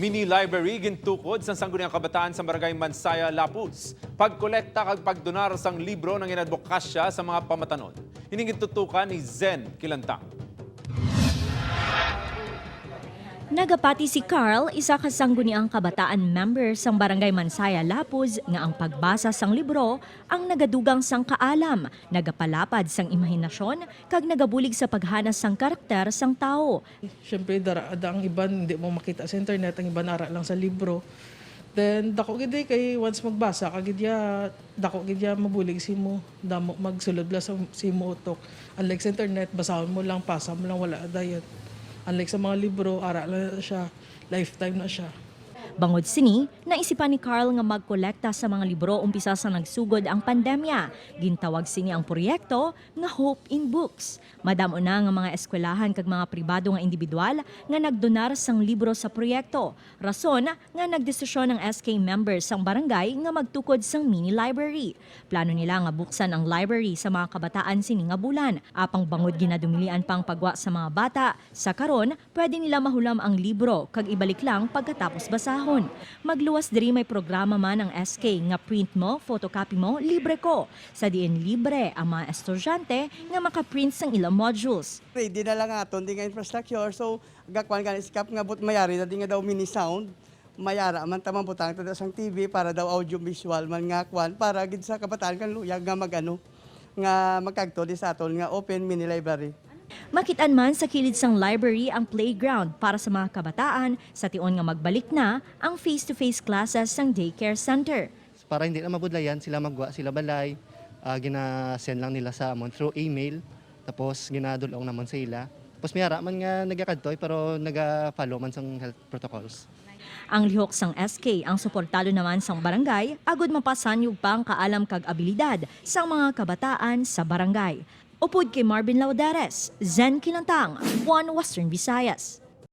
Mini library gintukod sa Sangguniang Kabataan sa Barangay Mansaya, Lapuz. Pagkolekta kag pagdonar sang libro ng inadbokasya sa mga pamatanon. Hining tutukan ni Zen Kilantang. Nagapati si Carl, isa ka sangguniang kabataan member sang Barangay Mansaya, Lapuz, nga ang pagbasa sang libro ang nagadugang sang kaalam, nagapalapad sang imahinasyon, kag nagabulig sa paghanas sang karakter sang tao. Siyempre, ang iban hindi mo makita sa internet, ang iban ara lang sa libro. Then, dako gid kay once magbasa, kagidya, dako gidya mabulig si mo, damo magsulod la sa si mo utok. Unlike sa internet, basahon mo lang, pasa mo lang, wala dayon. Unlike sa mga libro, ara lang na siya, lifetime na siya. Bangod sini, naisipan ni Carl nga magkolekta sa mga libro umpisa sa nagsugod ang pandemya. Gintawag sini ang proyekto nga Hope in Books. Madamo na nga mga eskwelahan kag mga pribado nga individual nga nagdonar sang libro sa proyekto. Rason nga nagdesisyon ng SK members sang barangay nga magtukod sang mini library. Plano nila nga buksan ang library sa mga kabataan sini nga bulan. Apang bangod ginadumilian pang pagwa sa mga bata. Sa karon, pwede nila mahulam ang libro kag ibalik lang pagkatapos basahon. Magluwas diri may programa man ang SK nga print mo, photocopy mo, libre ko. Sa diin libre ang mga estudyante nga makaprint sang ilang modules. Ready na lang aton di nga infrastructure, so gakwan ka skap nga but mayari na di nga daw mini sound. Mayara man tamang butang to sang TV para daw audio visual man nga kwan para gid sa kabataan kan luyag nga magano nga magkagto di sa aton nga open mini library. Makitaan man sa kilid sang library ang playground para sa mga kabataan sa tion nga magbalik na ang face-to-face classes sang daycare center. Para hindi na mabudlayan, sila magwa, sila balay, gina-send lang nila sa amon through email, tapos ginadulong naman sa ila. Tapos mayara man nga nagakadtoy pero naga-follow man sang health protocols. Ang lihok sang SK ang suportado naman sang barangay agud mapasanyog pang kaalam kag abilidad sang mga kabataan sa barangay. Upod kay Marvin Laudares, Zen Kilantang, One Western Visayas.